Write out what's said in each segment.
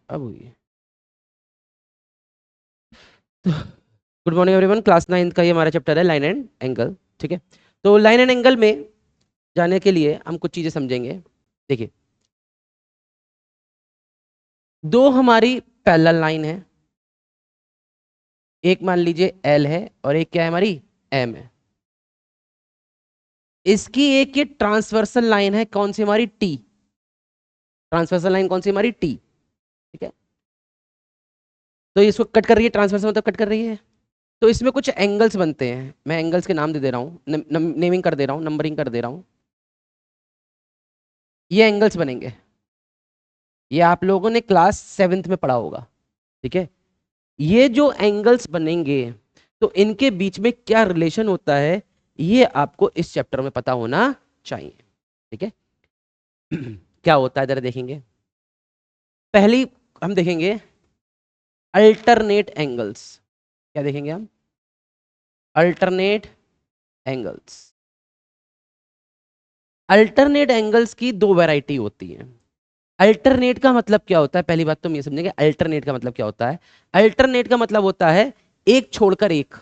अब हुई। Good morning everyone, class 9 का ये हमारा चैप्टर है लाइन एंड एंगल। ठीक है, तो लाइन एंड एंगल में जाने के लिए हम कुछ चीजें समझेंगे। देखिए, दो हमारी पैरेलल लाइन है, एक मान लीजिए एल है और एक क्या है हमारी एम है। इसकी एक ये ट्रांसवर्सल लाइन है, कौन सी हमारी टी। ट्रांसवर्सल लाइन कौन सी हमारी टी। ठीक है, तो इसको कट कर रही है, ट्रांसवर्सल मतलब कट कर रही है। तो इसमें कुछ एंगल्स बनते हैं, मैं एंगल्स के नाम दे रहा हूँ, नेमिंग कर दे रहा हूँ, नंबरिंग कर दे रहा हूँ। ये एंगल्स बनेंगे, ये आप लोगों ने क्लास 7th में पढ़ा होगा। ठीक है, ये जो एंगल्स बनेंगे तो इनके बीच में क्या रिलेशन होता है, ये आपको इस चैप्टर में पता होना चाहिए। ठीक है, क्या होता है जरा देखेंगे। पहली हम देखेंगे अल्टरनेट एंगल्स। क्या देखेंगे हम? Alternate angles. अल्टरनेट एंगल्स की दो वैरायटी होती है। अल्टरनेट का मतलब क्या होता है, पहली बात तो हम ये समझेंगे अल्टरनेट का मतलब क्या होता है। अल्टरनेट का मतलब होता है एक छोड़कर एक।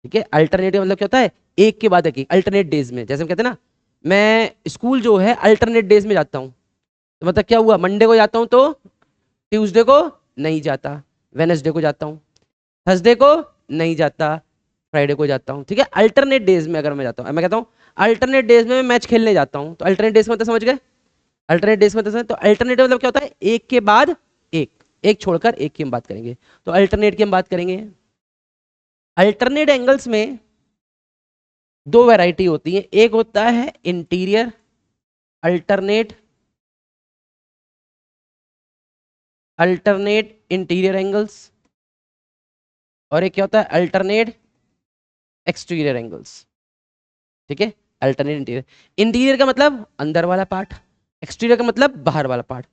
ठीक है, अल्टरनेट का मतलब क्या होता है, एक के बाद एक, अल्टरनेट डेज में। जैसे हम कहते हैं ना, मैं स्कूल जो है अल्टरनेट डेज में जाता हूं, तो मतलब क्या हुआ, मंडे को जाता हूं तो ट्यूसडे को नहीं जाता, वेनसडे को जाता हूं, थर्सडे को नहीं जाता, फ्राइडे को जाता हूं। ठीक है, अल्टरनेट डेज में अगर मैं जाता हूं, मैं कहता हूं अल्टरनेट डेज में मैं मैच खेलने जाता हूं, तो अल्टरनेट डेज में मतलब समझ गए। अल्टरनेट डेज में तो अल्टरनेट मतलब क्या होता है, एक के बाद एक, एक छोड़कर एक की हम बात करेंगे, तो अल्टरनेट की हम बात करेंगे। अल्टरनेट एंगल्स में दो वैरायटी होती है, एक होता है interior alternate, alternate interior angles, और एक क्या होता है अल्टरनेट एक्सटीरियर एंगल्स। ठीक है, अल्टरनेट इंटीरियर, इंटीरियर का मतलब अंदर वाला पार्ट, एक्सटीरियर का मतलब बाहर वाला पार्ट।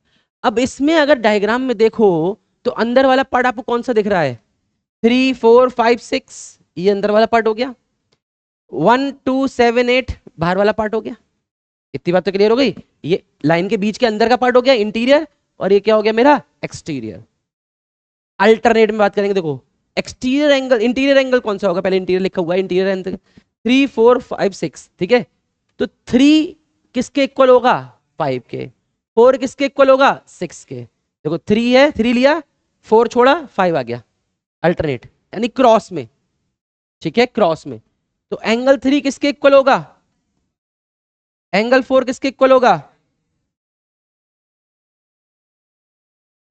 अब इसमें अगर डायग्राम में देखो तो अंदर वाला पार्ट आपको कौन सा दिख रहा है, 3 4 5 6, ये अंदर वाला पार्ट हो गया। 1 2 7 8 बाहर वाला पार्ट हो गया। इतनी बात तो क्लियर हो गई। ये लाइन के बीच के अंदर का पार्ट हो गया इंटीरियर, और ये क्या हो गया मेरा एक्सटीरियर। अल्टरनेट में बात करेंगे, देखो एक्सटीरियर एंगल, इंटीरियर एंगल कौन सा होगा, पहले इंटीरियर लिखा हुआ है, इंटीरियर एंगल 3 4 5 6। ठीक है, तो 3 किसके इक्वल होगा, 5 के। 4 किसके इक्वल होगा, 6 के। देखो 3 है, 3 लिया, 4 छोड़ा, 5 आ गया, अल्टरनेट यानी क्रॉस में। ठीक है, क्रॉस में। तो एंगल 3 किसके इक्वल होगा, एंगल 4 किसके इक्वल होगा।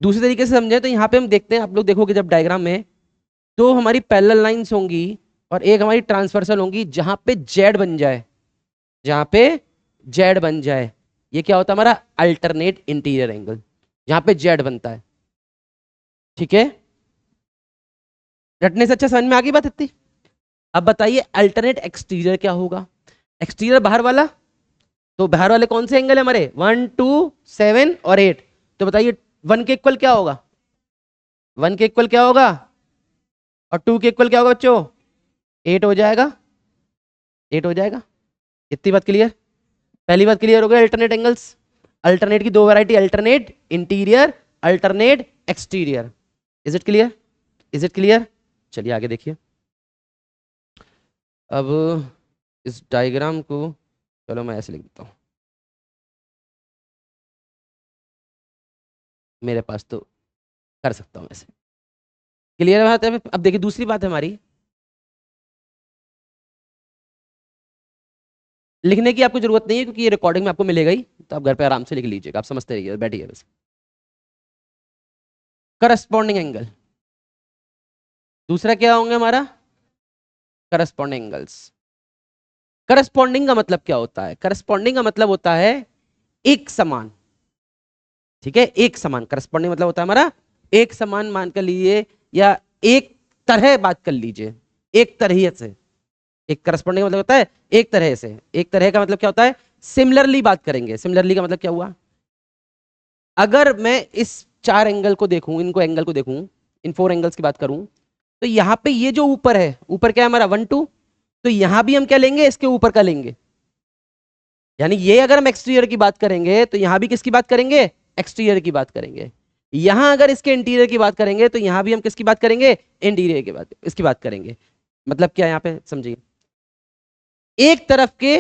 दूसरे तरीके से समझे तो यहां पे हम देखते हैं, आप लोग देखोगे जब डायग्राम में, तो हमारी पैरेलल लाइंस होंगी और एक हमारी ट्रांसवर्सल होंगी, जहां पे जेड बन जाए, जहां पे जेड बन जाए, ये क्या होता है हमारा अल्टरनेट इंटीरियर एंगल, जहां पे जेड बनता है। ठीक है, रटने से अच्छा समझ में आ गई बात इतनी। अब बताइए अल्टरनेट एक्सटीरियर क्या होगा। एक्सटीरियर बाहर वाला, तो बाहर वाले कौन से एंगल है हमारे, 1 2 7 और 8। तो बताइए 1 के इक्वल क्या होगा, 1 के इक्वल क्या होगा, और 2 के इक्वल क्या होगा बच्चों, 8 हो जाएगा, 8 हो जाएगा। इतनी बात क्लियर, पहली बात क्लियर हो गई। अल्टरनेट एंगल्स, अल्टरनेट की दो variety, alternate interior, alternate exterior. Is it clear, is it clear. चलिए आगे देखिए। अब इस डायग्राम को, चलो मैं ऐसे लिख देता हूँ, मेरे पास तो कर सकता हूँ ऐसे। क्लियर बात है। अब देखिए दूसरी बात है हमारी, लिखने की आपको जरूरत नहीं है क्योंकि ये रिकॉर्डिंग में आपको मिलेगा ही, तो आप घर पे आराम से लिख लीजिएगा, आप समझते रहिए, बैठिए बस। करस्पॉन्डिंग एंगल, दूसरा क्या होंगे हमारा, करस्पॉन्डिंग एंगल्स। करस्पॉन्डिंग का मतलब क्या होता है, करस्पॉन्डिंग का मतलब होता है एक समान। ठीक है, एक समान, करस्पॉन्डिंग मतलब होता है हमारा एक समान, मान कर लीजिए, या एक तरह बात कर लीजिए, एक तरह से। एक करस्पॉन्डिंग मतलब होता है एक तरह से, एक तरह का मतलब क्या होता है, सिमिलरली बात करेंगे। सिमिलरली का मतलब क्या हुआ, अगर मैं इस चार एंगल को देखूं, इनको एंगल को देखूं, इन 4 एंगल्स की बात करूं, तो यहां पे ये जो ऊपर है, ऊपर क्या है हमारा 1 2, तो यहां भी हम क्या लेंगे, इसके ऊपर का लेंगे। यानी ये अगर हम एक्सटीरियर की बात करेंगे तो यहां भी किसकी बात करेंगे, एक्सटीरियर की बात करेंगे। यहां अगर इसके इंटीरियर की बात करेंगे तो यहां भी हम किसकी बात करेंगे, इंटीरियर की बात, इसकी बात करेंगे। मतलब क्या यहां पे समझिए, एक तरफ के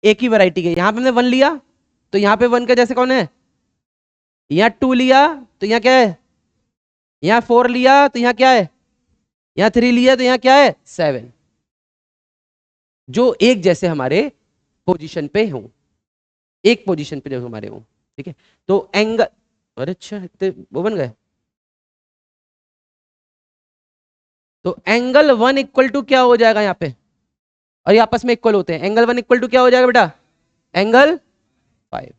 एक ही वैरायटी के, यहां पे हमने वन लिया तो यहां पे वन का जैसे कौन है, यहां टू लिया तो यहां क्या है, यहां फोर लिया तो यहां क्या है, यहां थ्री लिया तो यहां क्या है, सेवन। जो एक जैसे हमारे पोजीशन पे हों, एक पोजीशन पे जो हमारे हों, ठीक है। तो एंगल, अरे अच्छा इतने वो बन गए। तो एंगल वन इक्वल टू क्या हो जाएगा यहाँ पे, और ये आपस में इक्वल होते हैं, एंगल वन इक्वल टू क्या हो जाएगा बेटा, angle five.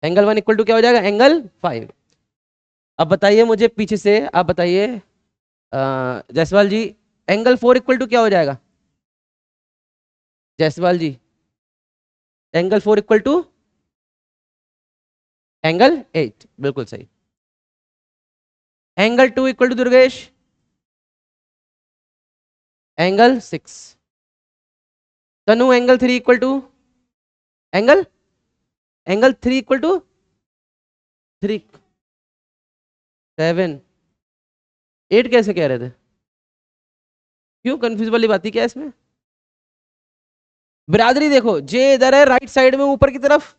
Angle one equal to क्या हो जाएगा, एंगल फाइव। अब बताइए मुझे पीछे से, आप बताइए Jaiswal ji, angle four equal to क्या हो जाएगा, Jaiswal ji, angle four equal to angle eight, बिल्कुल सही। Angle two equal to Durgesh, angle six. Tanu angle three equal to angle, angle three equal to three, seven, eight कैसे कह रहे थे, क्यों कंफ्यूज वाली बात ही क्या है इसमें। बिरादरी देखो, जे इधर है राइट साइड में ऊपर की तरफ,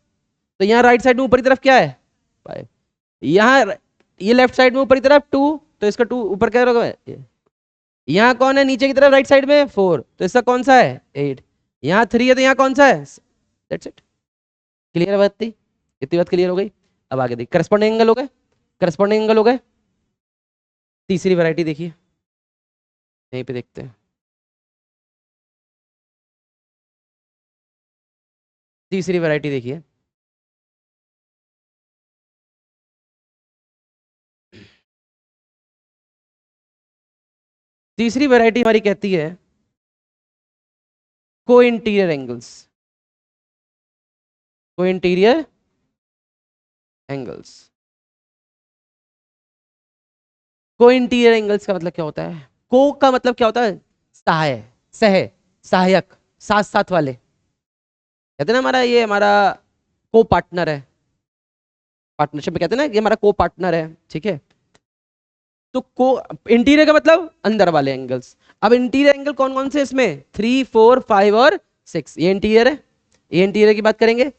तो यहाँ राइट साइड में ऊपर की तरफ क्या है, फाइव। यहाँ ये लेफ्ट साइड में ऊपर की तरफ टू, तो इसका टू ऊपर क्या होगा, यहाँ कौन है नीचे की तरफ राइट साइड में फोर, तो इसका कौन सा है एट। यहाँ थ्री है तो यहाँ कौन सा है, दैट्स इट। क्लियर है बात थी, इतनी बात क्लियर हो गई। अब आगे देखिए, करस्पॉन्डिंग एंगल हो गए, करस्पॉन्डिंग एंगल हो गए। तीसरी वैरायटी देखिए, यहीं पे देखते हैं। तीसरी वैरायटी देखिए, तीसरी वैरायटी हमारी कहती है को इंटीरियर एंगल्स, को इंटीरियर एंगल्स। को इंटीरियर एंगल्स का मतलब क्या होता है, को का मतलब क्या होता है, सहाय, सह, सहायक, साथ साथ वाले, कहते हैं ना हमारा ये हमारा को पार्टनर है, पार्टनरशिप में कहते हैं ना ये हमारा को पार्टनर है, ठीक है। तो को इंटीरियर का मतलब अंदर वाले एंगल्स। अब इंटीरियर एंगल कौन कौन से इसमें, थ्री फोर फाइव और सिक्स, ये इंटीरियर है, ये इंटीरियर की बात करेंगे।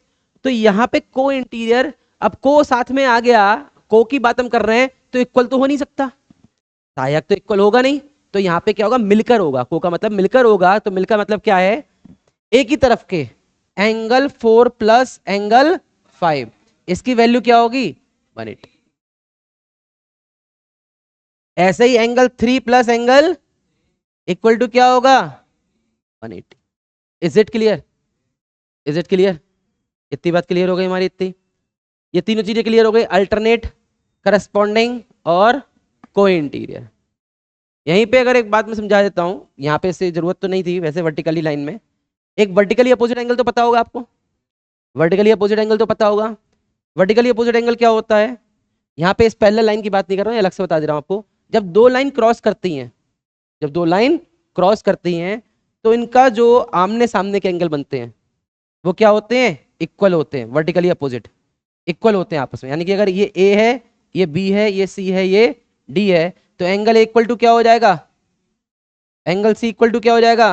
तो यहाँ पे को इंटीरियर, अब को साथ में आ गया, को की बात हम कर रहे हैं तो इक्वल तो हो नहीं सकता, सहायक तो इक्वल होगा नहीं, तो यहाँ पे क्या होगा, मिलकर होगा, को का मतलब मिलकर होगा, तो मिलकर मतलब क्या है, एक ही तरफ के angle four plus angle five, इसकी वैल्यू क्या होगी, 180। ऐसे ही angle three plus angle equal to क्या होगा, 180। Is it clear, is it clear, इतनी बात क्लियर हो गई हमारी, इतनी, ये तीनों चीजें क्लियर हो गई, अल्टरनेट, करस्पॉन्डिंग और को इंटीरियर। यहीं पे अगर एक बात मैं समझा देता हूं, यहाँ पे से जरूरत तो नहीं थी वैसे, वर्टिकली लाइन में एक वर्टिकली अपोजिट एंगल तो पता होगा आपको, वर्टिकली अपोजिट एंगल तो पता होगा। वर्टिकली अपोजिट एंगल क्या होता है, यहाँ पे इस पैरेलल लाइन की बात नहीं कर रहा हूँ, अलग से बता दे रहा हूँ आपको। जब दो लाइन क्रॉस करती हैं, जब दो लाइन क्रॉस करती हैं तो इनका जो आमने सामने के एंगल बनते हैं वो क्या होते हैं, इक्वल होते हैं, वर्टिकली अपोजिट, इक्वल होते हैं आपस में। यानी कि अगर ये ए है, ये बी है, ये सी है, ये डी है, तो एंगल इक्वल टू क्या हो जाएगा, एंगल सी इक्वल टू क्या हो जाएगा,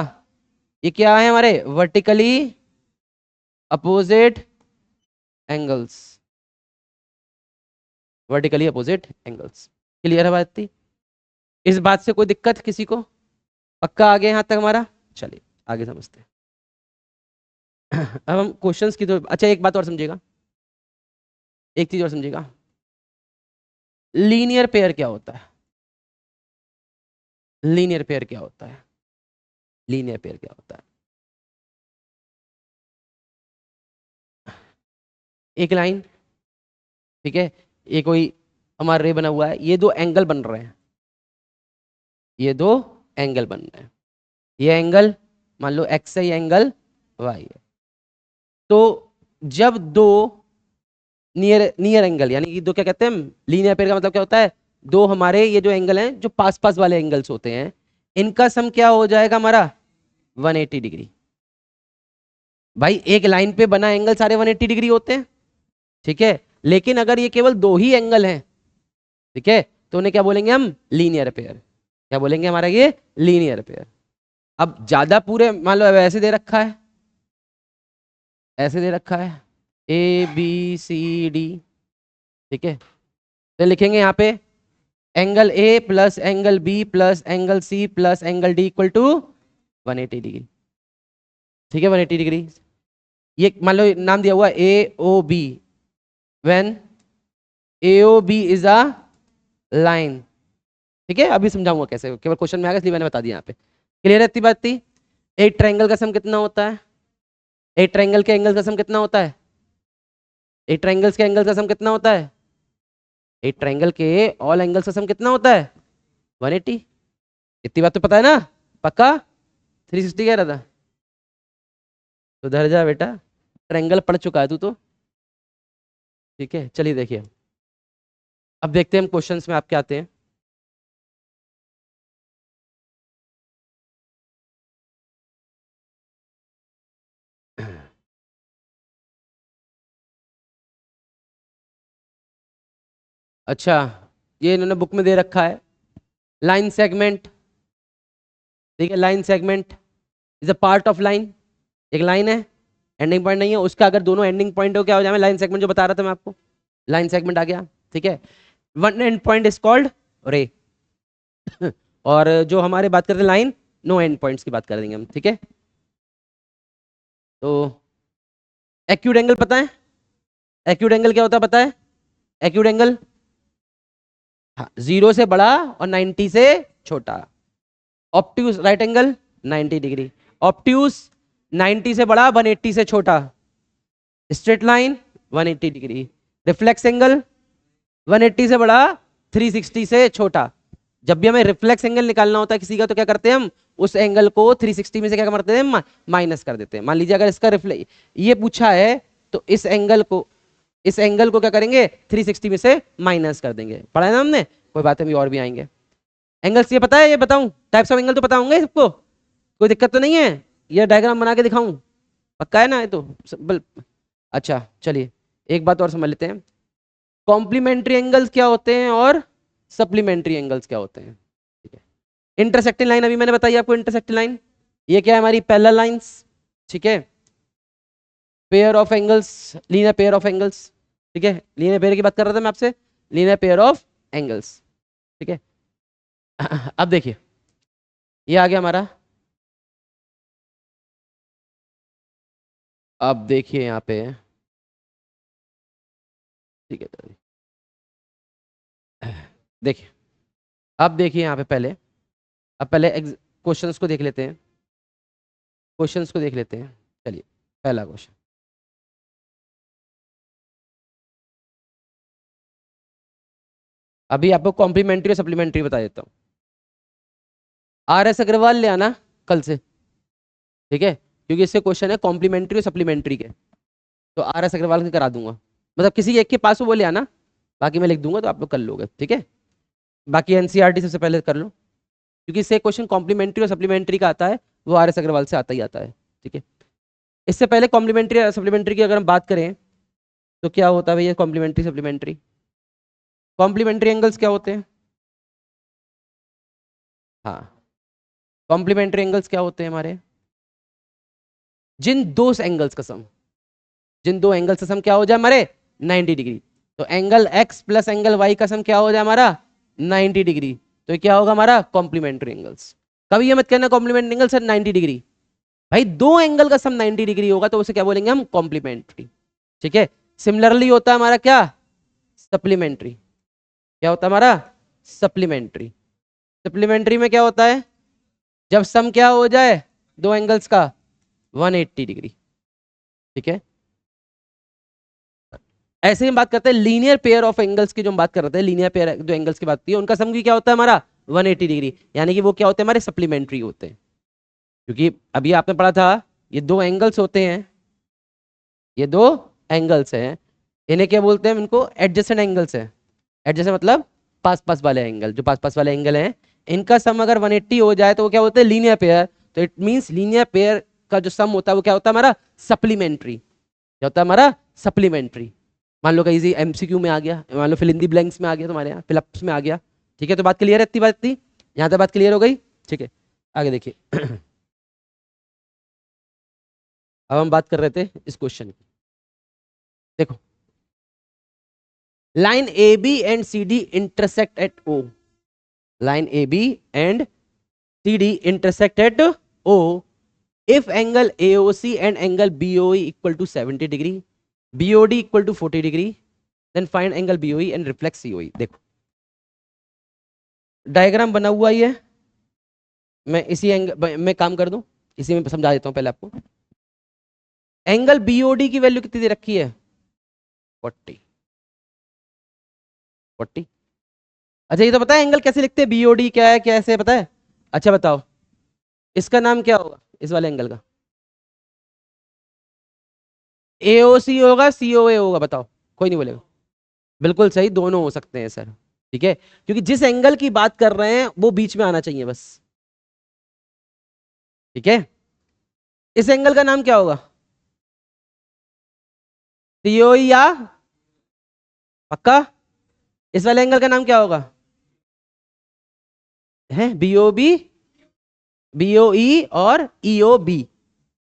ये क्या है हमारे vertically opposite angles, vertically opposite angles. Clear है बात थी, इस बात से कोई दिक्कत किसी को, पक्का आगे यहां तक हमारा, चलिए आगे समझते हैं। अब हम क्वेश्चंस की तो, अच्छा एक बात और समझिएगा, एक चीज और समझिएगा, लीनियर पेयर क्या होता है, लीनियर पेयर क्या होता है, लीनियर पेयर क्या होता है। एक लाइन, ठीक है, ये कोई हमारा रे बना हुआ है, ये दो एंगल बन रहे हैं, ये दो एंगल बन रहे हैं, ये एंगल मान लो एक्स है, ये एंगल वाई है। तो जब दो नियर नियर एंगल, यानी कि दो क्या कहते हैं हम, लीनियर पेयर का मतलब क्या होता है, दो हमारे ये जो एंगल हैं जो पास पास वाले एंगल्स होते हैं, इनका सम क्या हो जाएगा हमारा, 180 डिग्री। भाई एक लाइन पे बना एंगल सारे 180 डिग्री होते हैं, ठीक है। लेकिन अगर ये केवल दो ही एंगल हैं ठीक है, तो उन्हें क्या बोलेंगे हम, लीनियर पेयर। क्या बोलेंगे हमारा ये, लीनियर पेयर। अब ज्यादा पूरे मान लो अब ऐसे दे रखा है, ऐसे दे रखा है ABCD, ठीक है, तो लिखेंगे यहाँ पे angle A plus angle B plus angle C plus angle D equal to 180 degree. ठीक है, 180 डिग्री। ये मान लो नाम दिया हुआ AOB, when AOB is a line. ठीक है, अभी समझाऊंगा कैसे, केवल क्वेश्चन में आएगा इसलिए मैंने बता दिया यहाँ पे। क्लियर है इतनी बात थी। एक ट्रायंगल का सम कितना होता है, एक ट्रायंगल के एंगल का सम कितना होता है, एक ट्रायंगल्स के एंगल का सम कितना होता है, एक ट्रायंगल के ऑल एंगल्स का सम कितना होता है, 180। इतनी बात तो पता है ना, पक्का। 360 कह रहा था, तो धर जा बेटा, ट्रायंगल पढ़ चुका है तू तो। ठीक है, चलिए देखिए, अब देखते हैं हम क्वेश्चंस में आपके आते हैं। अच्छा, ये इन्होंने बुक में दे रखा है, लाइन सेगमेंट। ठीक है, line segment is a part of line. एक लाइन है, एंडिंग पॉइंट नहीं है उसका, अगर दोनों एंडिंग पॉइंट हो क्या हो जाए, लाइन सेगमेंट जो बता रहा था मैं आपको, लाइन सेगमेंट आ गया। ठीक है, one and point is called रे। और जो हमारे बात करते हैं लाइन, नो एंड पॉइंट्स की बात कर देंगे हम। ठीक है, तो एक्यूट एंगल पता है, एक्यूट एंगल क्या होता है पता है, एक्यूट एंगल, हाँ, 0 से बड़ा और 90 से छोटा। Obtuse right angle 90 degree, obtuse 90 से बड़ा 180 से छोटा, straight line 180 degree, reflex angle 180 से बड़ा 360 से छोटा। जब भी हमें रिफ्लेक्स एंगल निकालना होता है किसी का, तो क्या करते हैं हम, उस एंगल को 360 में से क्या करते हैं, माइनस कर देते हैं। मान लीजिए अगर इसका रिफ्लेक्स ये पूछा है, तो इस एंगल को क्या करेंगे, 360 में से माइनस कर देंगे। पढ़ा है ना हमने, कोई बात है, और भी आएंगे। एंगल्स ये पता है, ये बताऊं, टाइप्स ऑफ एंगल तो पता होंगे सबको, कोई दिक्कत तो नहीं है, ये डायग्राम बना के दिखाऊं, पक्का है ना ये तो अच्छा चलिए, एक बात और समझ लेते हैं, कॉम्प्लीमेंट्री एंगल्स क्या होते हैं और सप्लीमेंट्री एंगल्स क्या होते हैं। ठीक है, इंटरसेक्टिंग लाइन अभी मैंने बताई आपको, इंटरसेक्टिंग लाइन ये क्या है, हमारी पैरेलल लाइंस। ठीक है, pair of angles, linear pair of angles. ठीक है, लीनियर पेयर की बात कर रहा था मैं आपसे, लीनियर पेयर ऑफ एंगल्स। ठीक है, अब देखिए, ये आ गया हमारा, अब देखिए यहाँ पे, ठीक है, देखिए, अब देखिए यहाँ पे पहले, अब पहले क्वेश्चंस को देख लेते हैं, क्वेश्चंस को देख लेते हैं। चलिए, पहला क्वेश्चन, अभी आपको कॉम्प्लीमेंट्री और सप्लीमेंट्री बता देता हूँ। RS अग्रवाल ले आना कल से, ठीक है, क्योंकि इससे क्वेश्चन है कॉम्प्लीमेंट्री और सप्लीमेंट्री के, तो RS अग्रवाल से करा दूंगा, मतलब किसी एक के पास वो ले आना, बाकी मैं लिख दूंगा तो आप लोग कर लोगे। ठीक है, बाकी एनसीईआरटी सबसे पहले कर लो, क्योंकि इससे क्वेश्चन कॉम्प्लीमेंट्री और सप्लीमेंट्री का आता है, वो RS अग्रवाल से आता ही आता है। ठीक है, इससे पहले कॉम्प्लीमेंट्री और सप्लीमेंट्री की अगर हम बात करें, तो क्या होता है भैया कॉम्प्लीमेंट्री सप्लीमेंट्री, कॉम्प्लीमेंट्री एंगल्स क्या होते हैं, हाँ, कॉम्प्लीमेंट्री एंगल्स क्या होते हैं हमारे, जिन दो एंगल्स का सम, जिन दो एंगल्स का सम क्या हो जाए हमारे 90 डिग्री, तो angle x plus angle y का सम क्या हो जाए हमारा 90 डिग्री, तो ये क्या होगा हमारा कॉम्प्लीमेंट्री एंगल्स। कभी ये मत कहना कॉम्प्लीमेंट्री एंगल सर 90 डिग्री, भाई दो एंगल का सम 90 डिग्री होगा तो उसे क्या बोलेंगे हम, कॉम्प्लीमेंट्री। ठीक है, सिमिलरली होता है हमारा क्या, सप्लीमेंट्री। क्या होता है हमारा, सप्लीमेंट्री। सप्लीमेंट्री में क्या होता है, जब सम क्या हो जाए दो एंगल्स का 180 डिग्री। ठीक है, ऐसे ही हम बात करते हैं लीनियर पेयर ऑफ एंगल्स की, जो हम बात कर रहे थे, लीनियर पेयर जो एंगल्स की बात की है उनका सम भी क्या होता है हमारा 180 डिग्री, यानी कि वो क्या होते हैं हमारे सप्लीमेंट्री होते हैं। क्योंकि अभी आपने पढ़ा था, ये दो एंगल्स होते हैं, ये दो एंगल्स हैं, इन्हें क्या बोलते हैं, इनको एडजेसेंट एंगल्स है। एडजेसेंट मतलब पास पास वाले एंगल, जो पास पास वाले एंगल हैं इनका सम अगर 180 हो जाए तो वो क्या होते हैं, लीनियर पेयर। तो इट मींस लीनियर पेयर का जो सम होता है वो क्या होता है हमारा सप्लीमेंट्री। क्या होता है हमारा सप्लीमेंट्री, मान लो कहीं एमसीक्यू में आ गया, मान लो फिल इन दी ब्लैंक्स में आ गया, तुम्हारे यहाँ फिलअप्स में आ गया। ठीक है, तो बात क्लियर है, इतनी बात थी, यहाँ तक बात क्लियर हो गई। ठीक है, आगे देखिए। अब हम बात कर रहे थे इस क्वेश्चन की। देखो, line A B and C D intersect at O, line A B and C D intersect at O if angle AOC and angle BOE equal to 70 degree, BOD equal to 40 degree, then find angle BOE and reflex COE। देखो diagram बना हुआ ही है, मैं इसी angle में काम कर दूं, इसी में समझा देता हूं पहले आपको। एंगल BOD की वैल्यू कितनी दे रखी है? 40। 40। अच्छा, ये तो पता है एंगल कैसे लिखते हैं, BOD क्या है, कैसे पता है? अच्छा बताओ, इसका नाम क्या होगा इस वाले एंगल का? AOC होगा, COA होगा? बताओ, कोई नहीं बोलेगा। बिल्कुल सही, दोनों हो सकते हैं सर। ठीक है, क्योंकि जिस एंगल की बात कर रहे हैं वो बीच में आना चाहिए बस। ठीक है, इस एंगल का नाम क्या होगा? सीओई या पक्का? इस वाले एंगल का नाम क्या होगा? है BOB, BOE और EOB।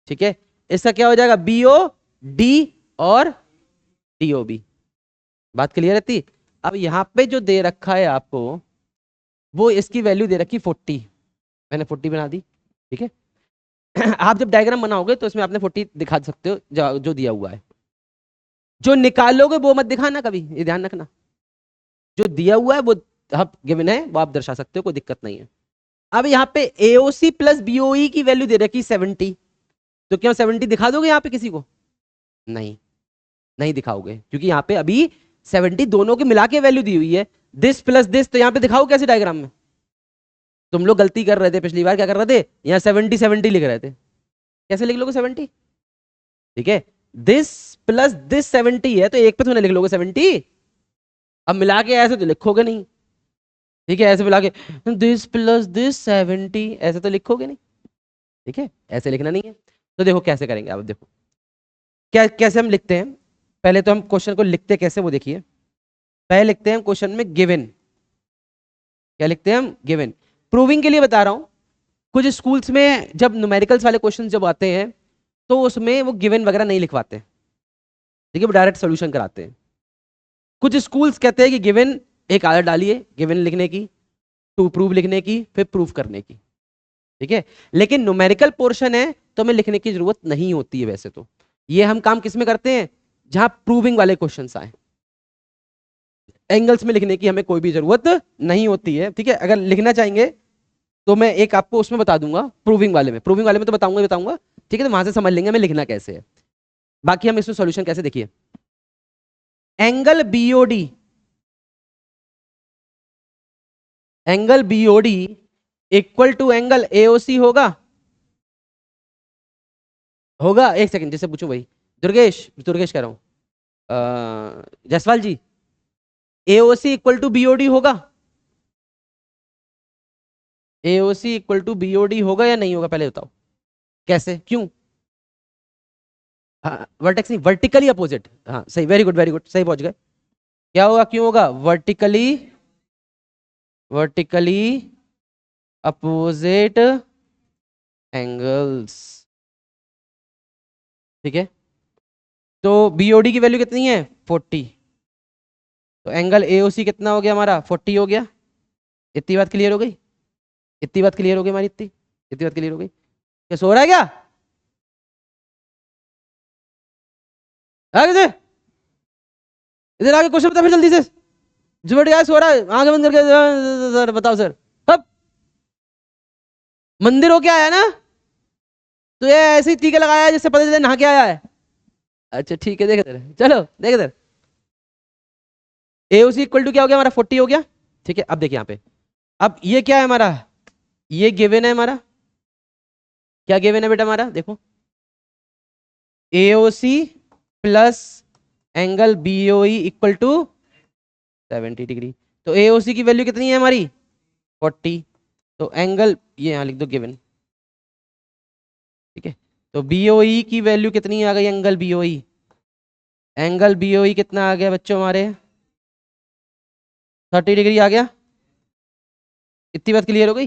ठीक है, इसका क्या हो जाएगा? BOD और DOB। बात क्लियर रहती? अब यहां पे जो दे रखा है आपको, वो इसकी वैल्यू दे रखी 40, मैंने 40 बना दी। ठीक है, आप जब डायग्राम बनाओगे तो इसमें आपने 40 दिखा सकते हो जो दिया हुआ है। जो निकालोगे वो मत दिखाना कभी, ये ध्यान रखना। जो दिया हुआ है वो आप गिवन है, वो आप दर्शा सकते हो, कोई दिक्कत नहीं है। अब यहाँ पे AOC प्लस BOE की वैल्यू दे रखी 70, तो क्या 70 दिखा दोगे यहाँ पे किसी को? नहीं, नहीं दिखाओगे, क्योंकि यहाँ पे अभी 70 दोनों के मिला के वैल्यू दी हुई है, दिस प्लस दिस, तो यहाँ पे दिखाओ कैसे डायग्राम में? तुम लोग गलती कर रहे थे पिछली बार, क्या कर रहे थे, यहाँ 70 70 लिख रहे थे। कैसे लिख लोगे 70? ठीक है, दिस प्लस दिस 70 है, तो एक पे तुमने लिख लोगे 70। अब मिला के ऐसे तो लिखोगे नहीं। ठीक है, ऐसे मिला के दिस प्लस दिस 70, ऐसे तो लिखोगे नहीं। ठीक है, ऐसे लिखना नहीं है। तो देखो कैसे करेंगे, अब देखो क्या कैसे हम लिखते हैं। पहले तो हम क्वेश्चन को लिखते कैसे वो देखिए। पहले लिखते हैं क्वेश्चन में गिवन। क्या लिखते हैं हम? गिवन। प्रूविंग के लिए बता रहा हूं, कुछ स्कूल्स में जब न्यूमेरिकल्स वाले क्वेश्चन जब आते हैं तो उसमें वो गिवन वगैरह नहीं लिखवाते। ठीक है, वो डायरेक्ट सोल्यूशन कराते हैं। कुछ स्कूल्स कहते हैं कि गिवन एक आदत डालिए गिवन लिखने की, टू प्रूव लिखने की, फिर प्रूफ करने की। ठीक है, लेकिन न्यूमेरिकल पोर्शन है तो हमें लिखने की जरूरत नहीं होती है वैसे तो। ये हम काम किस में करते हैं? जहां प्रूविंग वाले क्वेश्चन आए। एंगल्स में लिखने की हमें कोई भी जरूरत नहीं होती है। ठीक है, अगर लिखना चाहेंगे तो मैं एक आपको उसमें बता दूंगा, प्रूविंग वाले में, प्रूविंग वाले में तो बताऊंगा ही बताऊंगा। ठीक है, तो वहां से समझ लेंगे हमें लिखना कैसे है। बाकी हम इसमें सॉल्यूशन कैसे, देखिए angle BOD, angle BOD equal to angle AOC होगा। होगा, एक सेकंड, जिससे पूछूं भाई, दुर्गेश, दुर्गेश कह रहा हूं, जसवाल जी, AOC इक्वल टू BOD होगा? AOC इक्वल टू BOD होगा या नहीं होगा, पहले बताओ कैसे, क्यों? हाँ, वर्टेक्स नहीं, वर्टिकली अपोजिट। हाँ सही, वेरी गुड वेरी गुड, सही पहुंच गए। क्या होगा, क्यों होगा? Vertically, vertically opposite angles. ठीक है, तो BOD की वैल्यू कितनी है? 40। तो एंगल AOC कितना हो गया हमारा? 40 हो गया। इतनी बात क्लियर हो गई? इतनी बात क्लियर हो गई हमारी, इतनी इतनी बात क्लियर हो गई? क्या सो रहा है क्या? आगे, इधर आगे क्वेश्चन बता फिर जल्दी से। जुबेट यार सो रहा है, आंखें बंद करके, सर बताओ सर। अब मंदिर होके आया ना, तो ये ऐसे ही टीका लगाया है जिससे पता चले नहा के आया है। अच्छा ठीक है, देख इधर, चलो देख इधर। AOC इक्वल टू क्या हो गया हमारा? 40 हो गया। ठीक है, अब देखिए यहाँ पे, अब ये क्या है हमारा? ये गिवन है हमारा। क्या गिवन है बेटा हमारा? देखो AOC plus angle BOE equal to 70 degree. तो AOC की वैल्यू कितनी है हमारी? 40। तो एंगल, ये यहाँ लिख दो गिवन। ठीक है, तो BOE की वैल्यू कितनी आ गई? एंगल BOE एंगल बीओई कितना आ गया बच्चों हमारे? 30 डिग्री आ गया। इतनी बात क्लियर हो गई?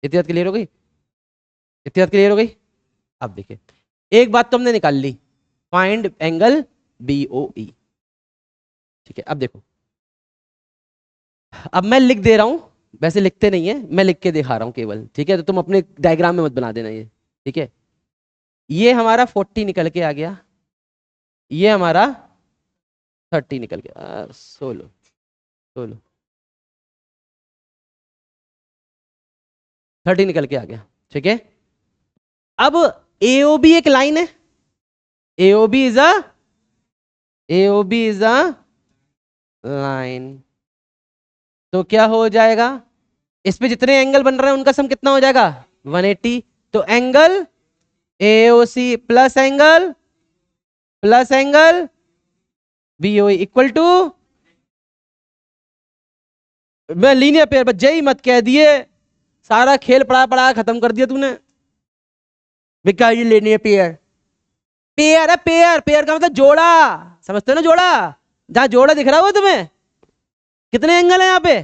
इतनी बात क्लियर हो गई? इतनी बात क्लियर हो गई? अब देखिए, एक बात तो हमने निकाल ली, फाइंड एंगल बीओई। ठीक है, अब देखो, अब मैं लिख दे रहा हूं, वैसे लिखते नहीं है, मैं लिख के दिखा रहा हूं केवल, ठीक है? तो तुम अपने डायग्राम में मत बना देना ये, ठीक है? ये हमारा 40 निकल के आ गया, ये हमारा 30 निकल गया, 16 16 30 निकल के आ गया, ठीक है? अब एओबी एक लाइन है, AOB is a AOB is a line, तो क्या हो जाएगा, इस पे जितने एंगल बन रहे हैं उनका सम कितना हो जाएगा? 180। तो angle AOC plus angle BOE equal to, मैं लीनियर पेयर, बस जय मत कह दिए, सारा खेल पड़ा पड़ा खत्म कर दिया तूने। बिकॉज ये लीनियर पेयर, पेयर है, पेयर, पेयर का मतलब जोड़ा, समझते हो ना? जोड़ा, जहां जोड़ा दिख रहा हो तुम्हें, कितने एंगल है यहाँ पे?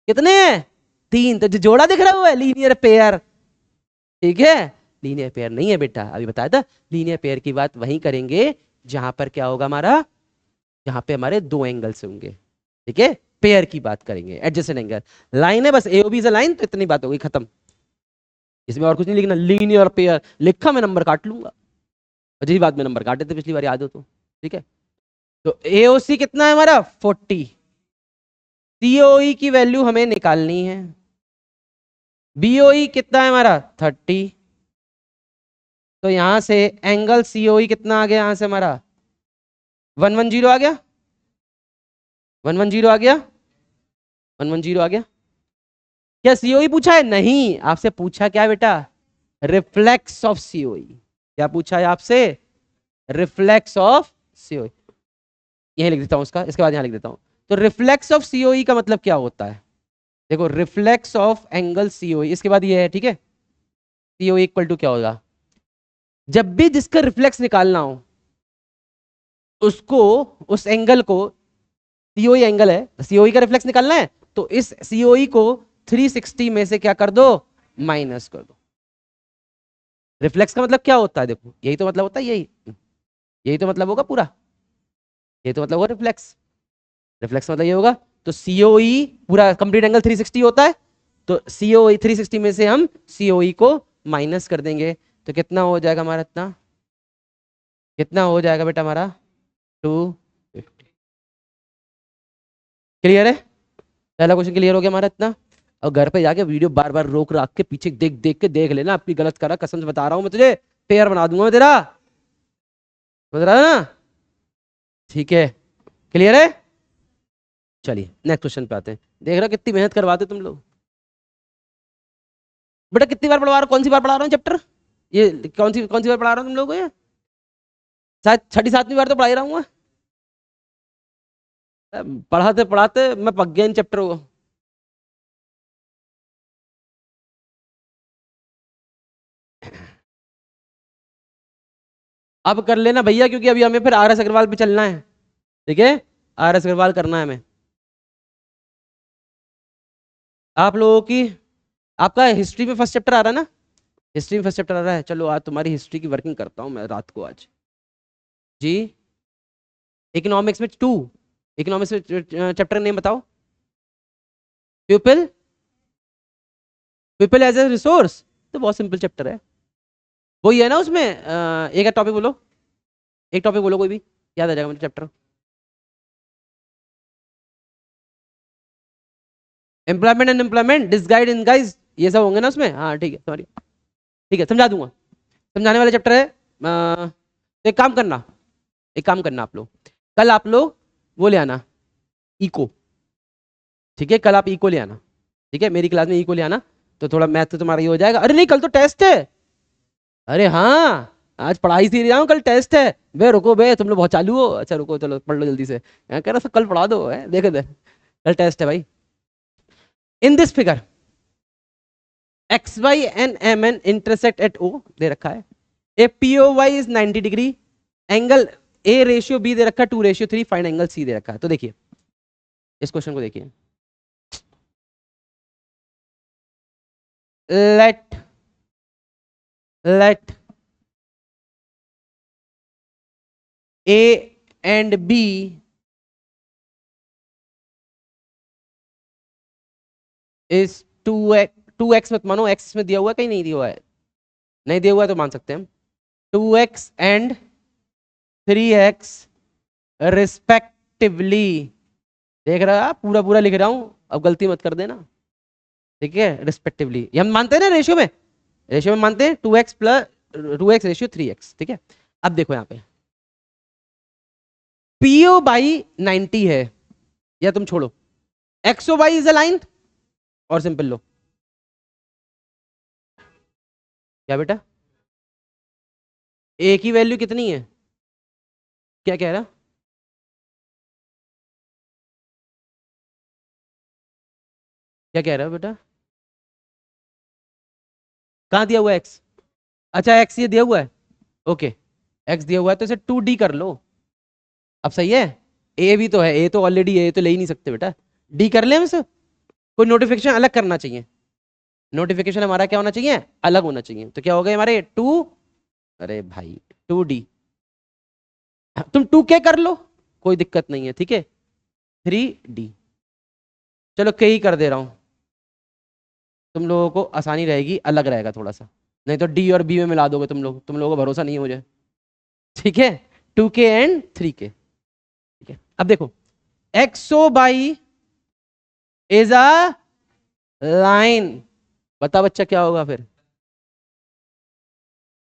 कितने हैं? 3, तो जो जोड़ा दिख रहा है लीनियर पेयर, ठीक है? लीनियर पेयर नहीं है बेटा, अभी बताया था, लीनियर पेयर की बात वहीं करेंगे जहां पर क्या होगा हमारा, जहां पे हमारे दो एंगल्स होंगे, ठीक है? पेयर की बात करेंगे, एडजेसेंट एंगल। लाइन है बस, एओबी इज अ लाइन, तो इतनी बात हो गई, खत्म। इसमें और कुछ नहीं लिखना, लीनियर पेयर लिखा मैं नंबर काट लूंगा, और यही बात में नंबर काटे थे पिछली बार, याद हो तो, ठीक है? तो एओसी कितना है हमारा? 40। सीओई की वैल्यू हमें निकालनी है, बीओई कितना है हमारा? 30। तो यहां से एंगल सीओई कितना आ गया यहां से हमारा? 110 आ गया, 110 आ गया, 110 आ गया। क्या सीओई पूछा है? नहीं, आपसे पूछा क्या बेटा? Reflex of COE. क्या पूछा है आपसे? Reflex of COE. यहीं लिख देता हूं उसका, इसके बाद यहां लिख देता हूं। तो रिफ्लेक्स ऑफ सीओई का मतलब क्या होता है? देखो, रिफ्लेक्स ऑफ एंगल सीओई, इसके बाद ये है, ठीक है? सीओई इक्वल टू क्या होगा, जब भी जिसका रिफ्लेक्स निकालना हो उसको, उस एंगल को, सीओई एंगल है, सीओई का रिफ्लेक्स निकालना है, तो इस सीओई को 360 में से क्या कर दो? माइनस कर दो। रिफ्लेक्स का मतलब क्या होता है? देखो, यही तो मतलब होता है, यही यही तो मतलब होगा पूरा, यही तो मतलब होगा रिफ्लेक्स। रिफ्लेक्स मतलब ये होगा, तो सीओई पूरा कंप्लीट एंगल 360 होता है, तो सीओई 360 में से हम सीओई को माइनस कर देंगे, तो कितना हो जाएगा हमारा? इतना कितना हो जाएगा बेटा हमारा? 250। क्लियर है? पहला क्वेश्चन क्लियर हो गया हमारा इतना। और घर पे जाके वीडियो बार बार रोक रख के पीछे देख देख के देख लेना, अपनी गलत करा, कसम से बता रहा हूं मैं तुझे, पेयर बना दूंगा मैं तेरा, समझ रहा है ना? ठीक है, क्लियर है? चलिए नेक्स्ट क्वेश्चन पे आते हैं। देख रहा कितनी मेहनत करवाते तुम लोग बेटा, कितनी बार पढ़वा रहा हूं, कौन सी बार पढ़ा रहा हूँ चैप्टर, ये कौन सी बार पढ़ा रहा हूँ तुम लोगों को? ये शायद 6ठी 7वीं बार तो पढ़ा ही रहा हूँ। पढ़ाते पढ़ाते मैं पक गया इन चैप्टरों को। अब कर लेना भैया, क्योंकि अभी हमें फिर आर एस अग्रवाल पे चलना है, ठीक है? आर एस अग्रवाल करना है हमें। आप लोगों की, आपका हिस्ट्री में फर्स्ट चैप्टर आ रहा है ना? हिस्ट्री में फर्स्ट चैप्टर आ रहा है, चलो आज तुम्हारी हिस्ट्री की वर्किंग करता हूँ मैं रात को आज। जी, इकोनॉमिक्स में 2, इकोनॉमिक्स में चैप्टर नेम बताओ। People, people as a resource, तो बहुत सिंपल चैप्टर है, वही है ना उसमें। एक टॉपिक बोलो, एक टॉपिक बोलो कोई भी, याद आ जाएगा मुझे chapter. Employment and employment, disguised in guys, ये सब होंगे ना उसमें? हाँ ठीक है, सॉरी, ठीक है, समझा दूंगा, समझाने वाला चैप्टर है। तो एक काम करना, एक काम करना, आप लोग कल आप लोग वो ले आना, इको, ठीक है? कल आप इको ले आना, ठीक है? मेरी क्लास में इको ले आना, तो थोड़ा मैथ तो तुम्हारा ये हो जाएगा। अरे नहीं, कल तो टेस्ट है। अरे हाँ, आज पढ़ाई से रहा हूँ, कल टेस्ट है। बे रुको बे, तुम लोग बहुत चालू हो, अच्छा रुको, चलो पढ़ लो जल्दी से, कह रहा कल पढ़ा दो है, देखे दे, कल टेस्ट है भाई। In this figure X Y and M N intersect at O दे रखा है, A P O Y is 90 degree, angle A ratio B दे रखा है 2:3, फाइंड एंगल सी दे रखा है। तो देखिए इस क्वेश्चन को देखिए, let let A and B is 2x मत मानो, x में दिया हुआ है कहीं नहीं दिया हुआ है, नहीं दिया हुआ है तो मान सकते हैं हम। 2x एंड 3x रिस्पेक्टिवली, देख रहा है आप, पूरा पूरा लिख रहा हूं, अब गलती मत कर देना, ठीक है। रिस्पेक्टिवली ये हम मानते हैं ना, रेशियो में मानते हैं 2x plus 2x ratio 3x, ठीक है। अब देखो यहां पे पीओ बाई 90 है, या तुम छोड़ो, XO by is a line, और सिंपल लो क्या बेटा, ए की वैल्यू कितनी है, क्या कह रहा, क्या कह रहा है बेटा, कहां दिया हुआ है एक्स, अच्छा एक्स ये दिया हुआ है, ओके, एक्स दिया हुआ है तो इसे 2d कर लो, अब सही है। ए भी तो है, ए तो ऑलरेडी है, ए तो ले ही नहीं सकते बेटा, डी कर ले हम इसे, कोई नोटिफिकेशन अलग करना चाहिए, नोटिफिकेशन हमारा क्या होना चाहिए, अलग होना चाहिए, तो क्या हो गए हमारे 2, अरे भाई 2d, तुम 2k कर लो कोई दिक्कत नहीं है, ठीक है, 3d, चलो के ही कर दे रहा हूं, तुम लोगों को आसानी रहेगी, अलग रहेगा थोड़ा सा, नहीं तो डी और बी में मिला दोगे तुम लोगों को भरोसा नहीं है मुझे, ठीक है। 2k एंड 3k, ठीक है। अब देखो एक्सो बाई इज अ लाइन, बता बच्चा क्या होगा फिर,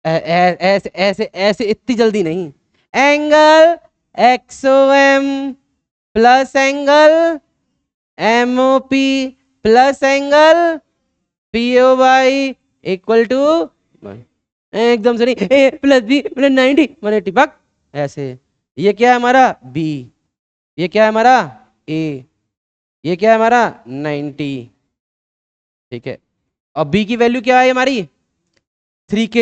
ऐसे ऐसे ऐसे इतनी जल्दी नहीं, angle XO M plus angle MOP plus angle PO Y equal to, एकदम से नहीं, ए प्लस बी प्लस 90 मैंने टिपक ऐसे, ये क्या है हमारा बी, ये क्या है हमारा ए, ये क्या है हमारा 90, ठीक है। अब बी की वैल्यू क्या है हमारी 3k,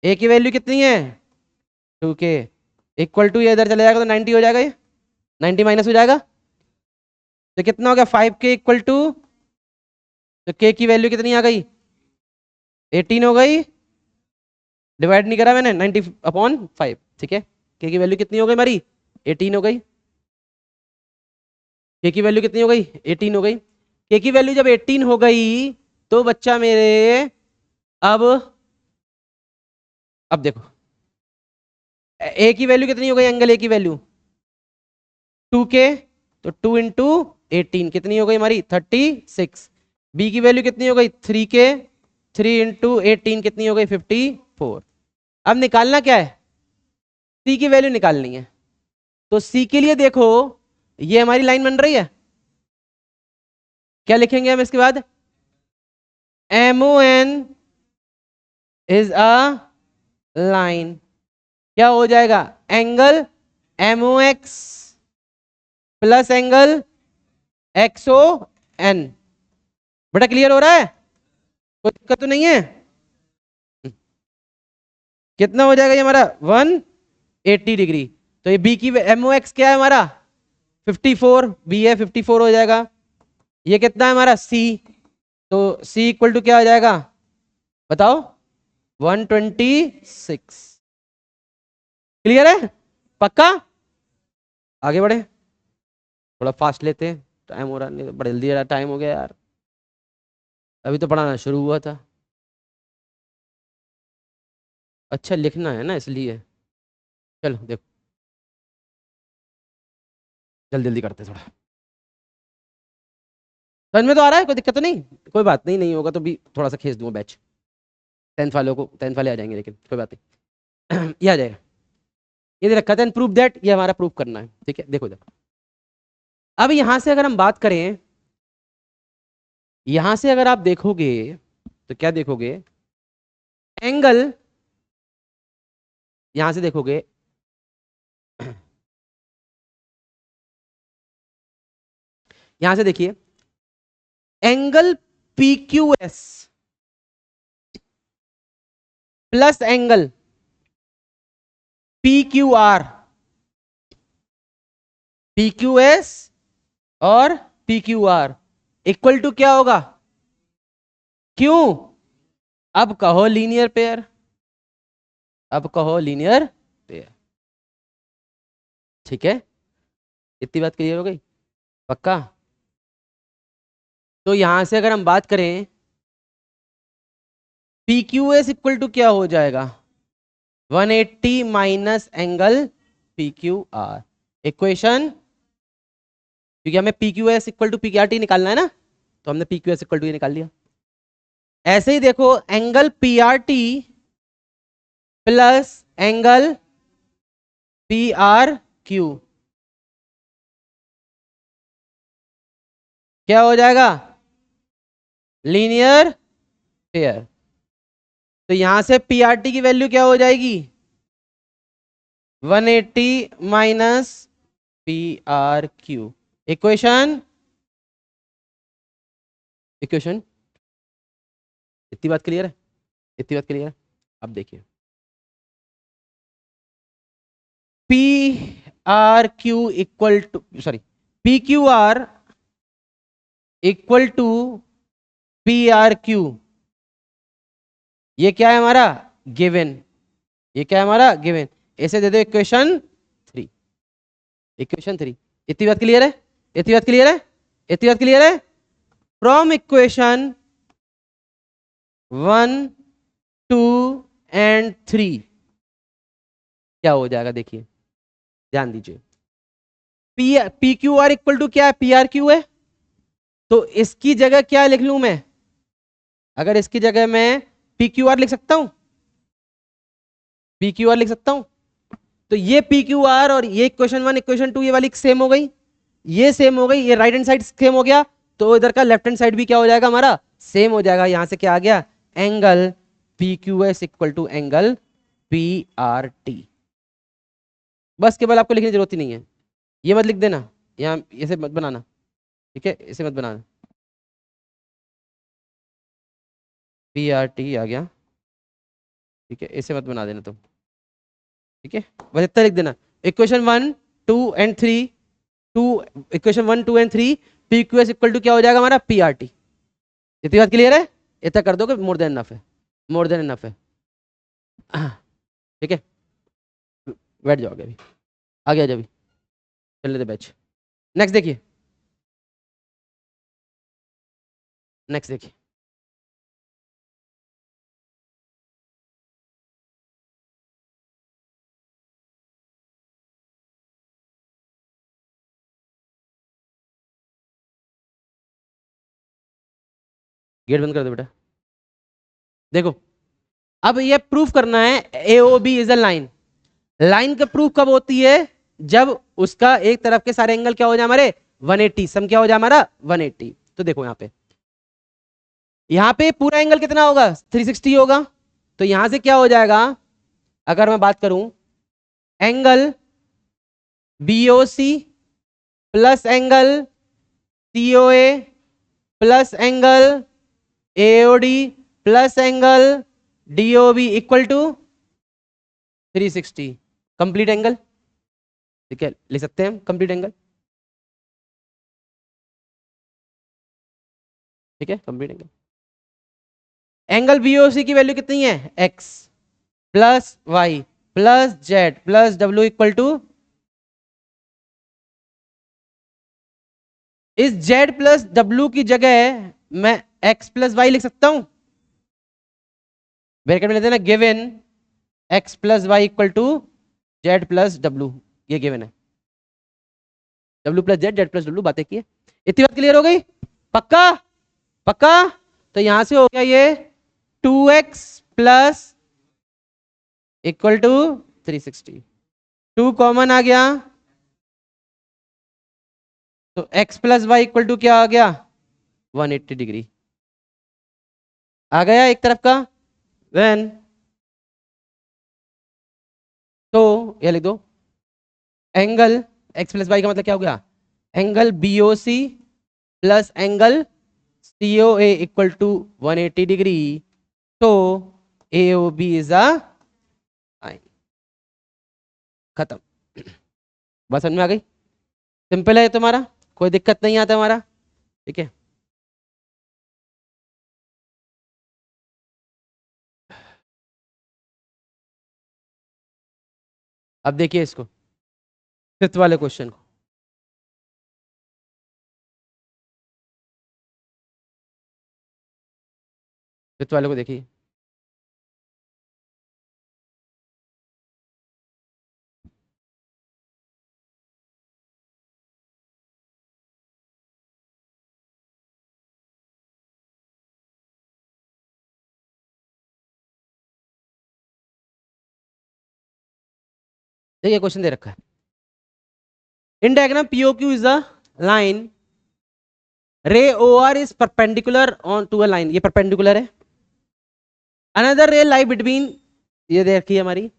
ए की वैल्यू कितनी है 2k, इक्वल टू ये इधर चले जाएगा तो 90 हो जाएगा, ये 90 माइनस हो जाएगा, तो कितना हो गया 5k इक्वल टू, तो k की वैल्यू कितनी आ गई 18 हो गई, डिवाइड नहीं करा मैंने, 90/5, ठीक है। k की वैल्यू कितनी हो गई हमारी 18 हो गई, k की वैल्यू कितनी हो गई 18 हो गई, k की वैल्यू जब 18 हो गई तो बच्चा मेरे, अब देखो ए की वैल्यू कितनी हो गई, एंगल ए की वैल्यू 2k, तो 2 इंटू 18 कितनी हो गई हमारी 36, बी की वैल्यू कितनी हो गई 3k, 3 इंटू 18 कितनी हो गई 54। अब निकालना क्या है, सी की वैल्यू निकालनी है, तो सी के लिए देखो ये हमारी लाइन बन रही है, क्या लिखेंगे हम इसके बाद, MON इज अ लाइन, क्या हो जाएगा angle MOX plus angle XON, बेटा क्लियर हो रहा है, कोई दिक्कत तो नहीं है, कितना हो जाएगा ये हमारा 180 डिग्री, तो ये बी की MOX क्या है हमारा 54, बी है 54 हो जाएगा, ये कितना है हमारा सी, तो सी इक्वल टू क्या हो जाएगा बताओ 126, क्लियर है, पक्का, आगे बढ़े, थोड़ा फास्ट लेते हैं, टाइम हो रहा नहीं, बड़ा जल्दी टाइम हो गया यार, अभी तो पढ़ाना शुरू हुआ था, अच्छा लिखना है ना इसलिए, चलो देखो जल्दी जल्दी करते हैं थोड़ा, समझ में तो आ रहा है, कोई दिक्कत तो नहीं, कोई बात नहीं, नहीं होगा तो भी थोड़ा सा खींच दूंगा बैच, 10th वालों को, 10th वाले आ जाएंगे, लेकिन कोई बात नहीं ये आ जाएगा, ये दे रखा था प्रूफ दैट, ये हमारा प्रूफ करना है, ठीक है। देखो देखो अब यहां से अगर हम बात करें, यहां से अगर आप देखोगे तो क्या देखोगे, एंगल, यहां से देखोगे यहां से देखिए, angle PQS plus angle P Q R, P Q S और P Q R equal to क्या होगा, क्यों, अब कहो लीनियर पेयर, अब कहो लीनियर पेयर। ठीक है, इतनी बात क्लियर हो गई, पक्का। तो यहां से अगर हम बात करें, P Q S equal to क्या हो जाएगा, 180 minus angle P Q R, equation, क्योंकि हमें P Q S equal to P R T निकालना है ना, तो हमने P Q S equal to ये निकाल लिया। ऐसे ही देखो, angle P R T plus angle P R Q क्या हो जाएगा, लीनियर पेयर। तो यहां से पी आर टी की वैल्यू क्या हो जाएगी, 180 minus P R Q, equation, equation. इतनी बात क्लियर है, इतनी बात क्लियर है। अब देखिए, P R Q equal to, sorry, P Q R equal to P R Q, ये क्या है हमारा गिवन, ये क्या है हमारा गिवन, ऐसे दे दो इक्वेशन 3, इक्वेशन 3। इतनी बात क्लियर है, इतनी बात क्लियर है, इतनी बात क्लियर है। फ्रॉम इक्वेशन 1 2 एंड 3 क्या हो जाएगा, देखिए ध्यान दीजिए, P Q R equal to क्या है, पी आर क्यू है, तो इसकी जगह क्या लिख लूं मैं, अगर इसकी जगह मैं पी क्यू आर लिख सकता हूं, पी क्यू आर लिख सकता हूं, तो ये पी क्यू आर और ये इक्वेशन 1 इक्वेशन 2 ये वाली सेम हो गई, ये सेम हो गई, ये राइट हैंड साइड सेम हो गया, तो इधर का लेफ्ट हैंड साइड भी क्या हो जाएगा हमारा, सेम हो जाएगा। यहां से क्या आ गया, angle P Q S equal to angle P R T. बस केवल आपको लिखने की जरूरत ही नहीं है, ये मत लिख देना, यहाँ ऐसे मत बनाना, ठीक है, इसे मत बनाना, पी आर टी आ गया, ठीक है, इसे मत बना देना तुम, ठीक है, बस इतना लिख देना, equation 1 2 and 3, to, equation 1 2 and 3, P Q S equal to क्या हो जाएगा हमारा, पी आर टी। इतनी बात क्लियर है, इतना कर दोगे मोर देन इनफ है, मोर देन इनफ है। ठीक है, बैठ जाओगे अभी, आ गया जब, चलने दे बैच। नेक्स्ट देखिए, नेक्स्ट देखिए, गेट बंद कर दो बेटा। देखो, अब ये प्रूफ करना है AOB B is a line, line का प्रूफ कब होती है, जब उसका एक तरफ के सारे एंगल क्या हो जाए हमारे 180, सम क्या हो जाए हमारा 180। तो देखो यहां पे पूरा एंगल कितना होगा 360 होगा, तो यहां से क्या हो जाएगा, अगर मैं बात करूं, angle BOC plus angle COA plus angle AOD plus angle DOB equal to 360, complete angle. ठीक है, ले सकते हैं हम कंप्लीट एंगल, ठीक है, कंप्लीट एंगल। एंगल BOC की वैल्यू कितनी है, x plus Y plus Z plus W equal to, इस z प्लस डब्ल्यू की जगह मैं x प्लस वाई लिख सकता हूं, ब्रैकेट में लेते हैं ना, given x plus Y equal to Z plus W, ये गिवन है, w plus Z plus W, बातें की है। इतनी बात क्लियर हो गई, पक्का, पक्का। तो यहां से हो गया ये 2x plus equal to 360, 2 common आ गया, तो x plus Y equal to क्या आ गया 180 डिग्री आ गया एक तरफ का, देन तो ये लिख दो, एंगल x प्लस वाई का मतलब क्या हो गया, angle BOC plus angle COA equal to 180 degree, तो AOB इज अ लाइन। खत्म। बस समझ में आ गई? सिंपल है तुम्हारा, कोई दिक्कत नहीं आता हमारा, ठीक है। अब देखिए इसको, फिफ्थ वाले क्वेश्चन को। फिफ्थ वाले को देखिए। देखिए क्वेश्चन दे रखा है, in diagram P O Q is the line, ray O R is perpendicular on to a line, ये परपेंडिकुलर है। अनदर रे लाई बिटवीन, ये देखिए हमारी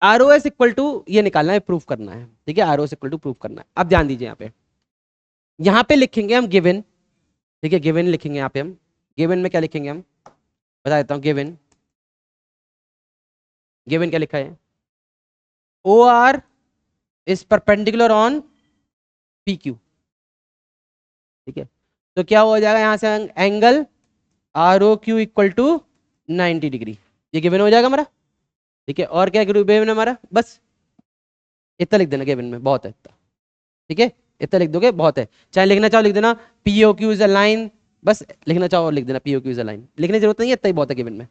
R O S equal to, ये निकालना है, प्रूफ करना है, ठीक है। R O S equal to proof करना है। अब ध्यान दीजिए यहाँ पे लिखेंगे हम गिवन, ठीक है। गिवन लिखेंगे यहाँ पे हम, गिवन में क्या लिखेंगे हम, बता देता हूँ। गिवन, गिवन क्या लिखा है, O R is perpendicular on P Q, ठीक है। तो क्या हो जाएगा यहाँ से, angle R O Q equal to 90 degree, ये गिवन हो जाएगा हमारा, ठीक है। और क्या गिवन हमारा, बस इतना लिख देना, गिवन में बहुत है इतना, ठीक है। इतना लिख दोगे बहुत है, चाहे लिखना चाहो लिख देना PO Q is a line, बस लिखना चाहो और लिख देना PO Q is a line, लिखने की जरूरत नहीं है, इतना ही बहुत है गिवन में।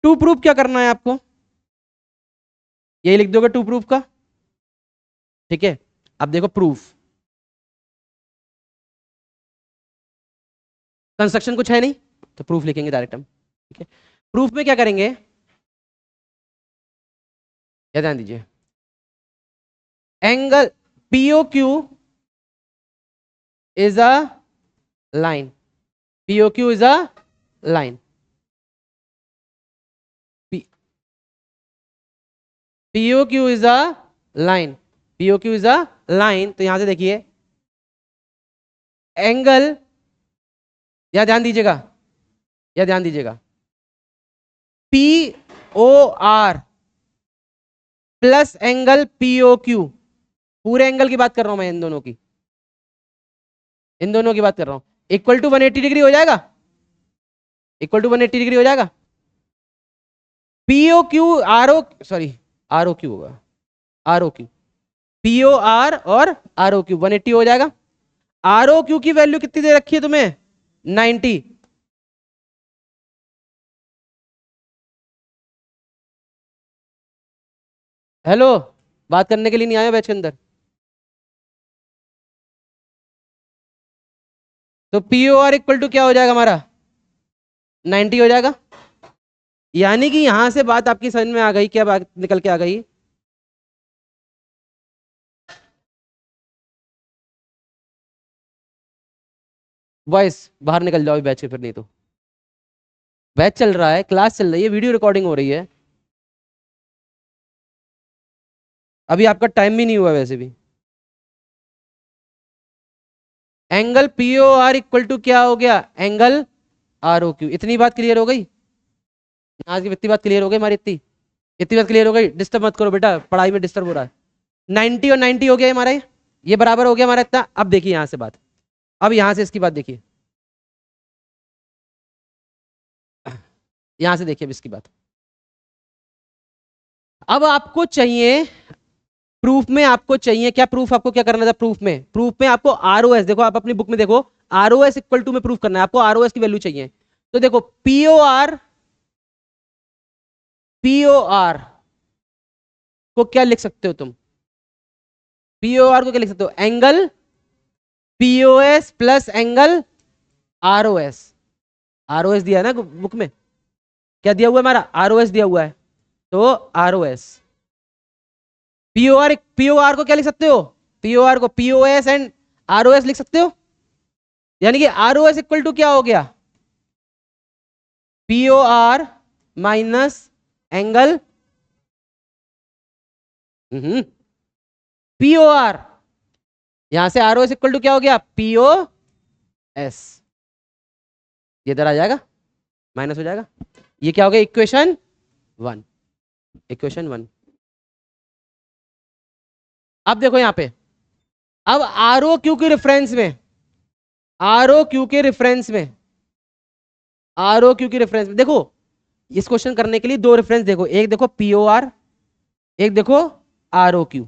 टू प्रूफ क्या करना है आपको, यही लिख दोगे टू प्रूफ का, ठीक है। अब देखो प्रूफ, कंस्ट्रक्शन कुछ है नहीं तो प्रूफ लिखेंगे डायरेक्ट हम, ठीक है। प्रूफ में क्या करेंगे, क्या ध्यान दीजिए, angle PO Q is a line, PO Q is a line, PO Q is a line, PO Q is a line. तो यहां से देखिए एंगल, या ध्यान दीजिएगा, या ध्यान दीजिएगा, P O R plus angle PO Q, पूरे एंगल की बात कर रहा हूं मैं, इन दोनों की, इन दोनों की बात कर रहा हूं, इक्वल टू 180 डिग्री हो जाएगा, इक्वल टू 180 डिग्री हो जाएगा। P O Q R O, sorry R O Q होगा, R O Q, PO R और आर ओ क्यू 180 हो जाएगा। आर ओ क्यू की वैल्यू कितनी दे रखी है तुम्हें, 90। हेलो, बात करने के लिए नहीं आया बैच के अंदर, तो पीओ आर इक्वल टू क्या हो जाएगा हमारा, 90 हो जाएगा। यानी कि यहां से बात आपकी समझ में आ गई, क्या बात निकल के आ गई, वॉइस बाहर निकल जाओ बैच के, फिर नहीं तो बैच चल रहा है, क्लास चल रही है, वीडियो रिकॉर्डिंग हो रही है, अभी आपका टाइम भी नहीं हुआ वैसे भी। Angle PO R equal to क्या हो गया, एंगल आर ओ क्यू। इतनी बात क्लियर हो गई, आज की इतनी बात क्लियर हो गई हमारी, इतनी इतनी बात क्लियर हो गई। डिस्टर्ब मत करो बेटा, पढ़ाई में डिस्टर्ब हो रहा है। 90 और 90 हो गया हमारा, ये बराबर हो गया हमारा इतना। अब देखिए यहां से बात, अब यहां से इसकी बात देखिए, यहां से देखिए अब इसकी बात। अब आपको चाहिए प्रूफ में, आपको चाहिए क्या, प्रूफ आपको क्या करना था प्रूफ में, प्रूफ में आपको आरओएस, देखो आप अपनी बुक में देखो, आरओएस इक्वल टू में प्रूफ करना है आपको, आरओएस की वैल्यू चाहिए। तो देखो पीओ आर, पीओ आर को क्या लिख सकते हो तुम, पीओ आर को क्या लिख सकते हो, angle POS plus angle ROS. ROS दिया है ना बुक में, क्या दिया हुआ है हमारा, आरओएस दिया हुआ है, तो आरओएस। पीओआर, पीओआर को क्या लिख सकते हो, पीओआर को पीओएस एंड आरओएस लिख सकते हो। यानी कि आरओएस इक्वल टू क्या हो गया, पीओआर माइनस एंगल पीओआर, यहां से आरओएस इक्वल टू क्या हो गया, पीओएस, ये इधर आ जाएगा, माइनस हो जाएगा। ये क्या हो गया, इक्वेशन 1, इक्वेशन 1। अब देखो यहां पे, अब आर ओ क्यू के रेफरेंस में, आर ओ क्यू के रेफरेंस में, आर ओ क्यू के रेफरेंस में देखो, इस क्वेश्चन करने के लिए दो रेफरेंस देखो, एक देखो पीओ आर, एक देखो R O Q.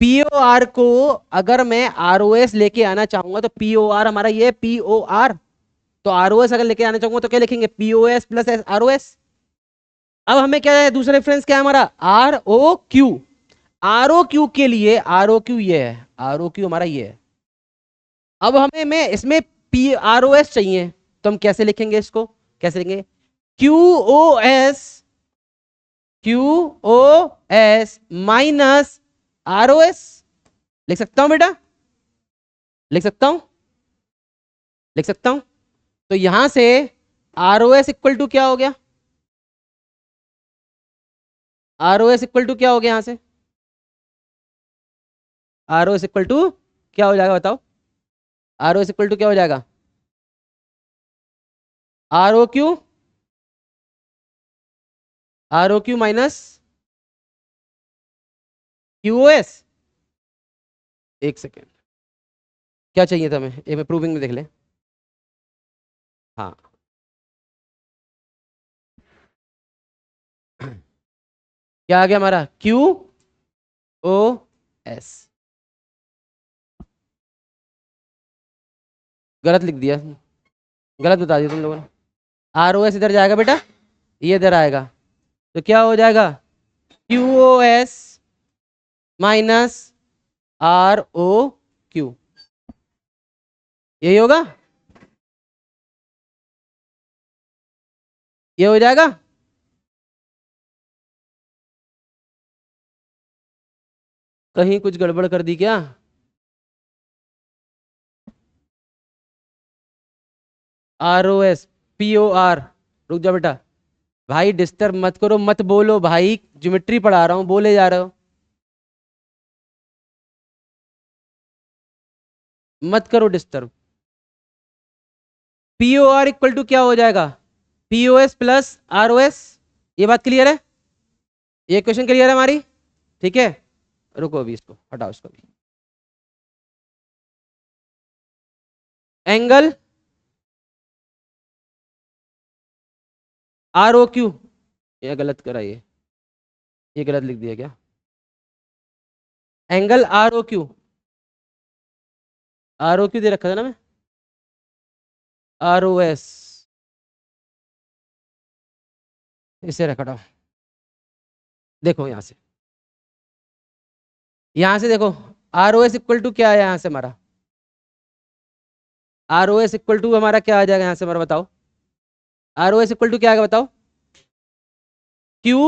PO R को अगर मैं आर ओ एस लेके आना चाहूंगा तो पीओ आर हमारा ये पीओ आर, तो आर ओ एस अगर लेके आना चाहूंगा तो क्या लिखेंगे, PO S plus R O S. अब हमें क्या है, दूसरा रेफरेंस क्या है हमारा, R O Q. R O Q के लिए आर ओ क्यू ये है, आर ओ क्यू हमारा ये है। अब हमें मैं इसमें पी आर ओ एस चाहिए, तो हम कैसे लिखेंगे इसको, कैसे लिखेंगे, Q O S, Q O S minus R O S. लिख सकता हूं बेटा, लिख सकता हूं, लिख सकता हूं। तो यहां से R O S equal to क्या हो गया, R O S equal to क्या हो गया यहां से, R O S equal to क्या हो जाएगा बताओ, R O S equal to क्या हो जाएगा, R O Q, R O Q minus Q O S. एक सेकेंड, क्या चाहिए था हमें, ये मैं प्रूविंग में देख ले। हाँ क्या आ गया हमारा, क्यू ओ एस, गलत लिख दिया, गलत बता दिया तुम लोगों ने। आर ओ एस इधर जाएगा बेटा, ये इधर आएगा, तो क्या हो जाएगा, Q O S minus R O Q, यही होगा, ये हो जाएगा। कहीं कुछ गड़बड़ कर दी क्या, R O S P O R, रुक जा बेटा, भाई डिस्टर्ब मत करो, मत बोलो भाई, ज्योमेट्री पढ़ा रहा हूँ, बोले जा रहे हो, मत करो disturb. P O R equal to क्या हो जाएगा, P O S plus R O S. ये बात क्लियर है, ये क्वेश्चन क्लियर है हमारी, ठीक है। रुको अभी इसको हटाओ, इसको भी, एंगल आर ओ क्यू, ये गलत करा, ये गलत लिख दिया क्या, angle R O Q, R O Q दे रखा था ना मैं, आर ओ एस, इसे रखा था। देखो यहां से देखो, R O S equal to क्या है यहां से हमारा, R O S equal to हमारा क्या आ जाएगा यहां से हमारा, बताओ, R O S equal to क्या आएगा बताओ, Q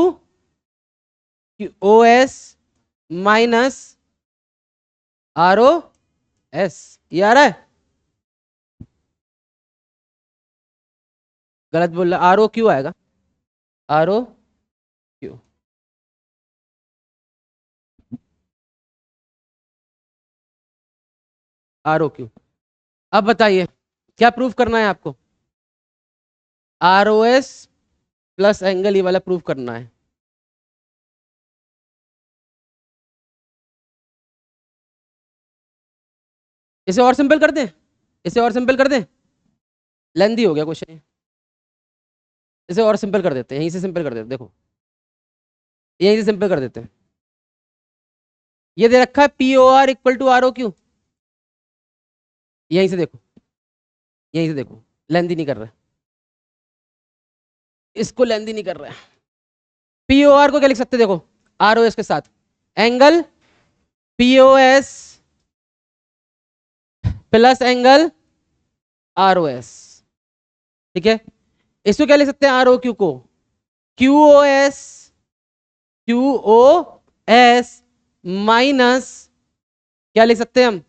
O S minus R O S, ये आ रहा है, गलत बोल रहा, आर ओ क्यू आएगा, R O Q. R O Q. अब बताइए क्या प्रूफ करना है आपको, R O S plus angle, ये वाला प्रूफ करना है। इसे और सिंपल कर दें, इसे और सिंपल कर दें, लेंदी हो गया क्वेश्चन, इसे और सिंपल कर देते हैं, यहीं से सिंपल कर देते हैं, देखो यहीं से सिंपल कर देते हैं। ये दे रखा है P O R equal to R O Q, यहीं से देखो, यहीं से देखो, लेंदी नहीं कर रहा है, इसको लेंदी नहीं कर रहा है। पी ओ आर को क्या लिख सकते हैं, देखो आर ओ एस के साथ, angle P O S plus angle R O S, ठीक है। इसको क्या लिख सकते हैं, आर ओ क्यू को Q O S, Q O S minus, क्या लिख सकते हैं हम,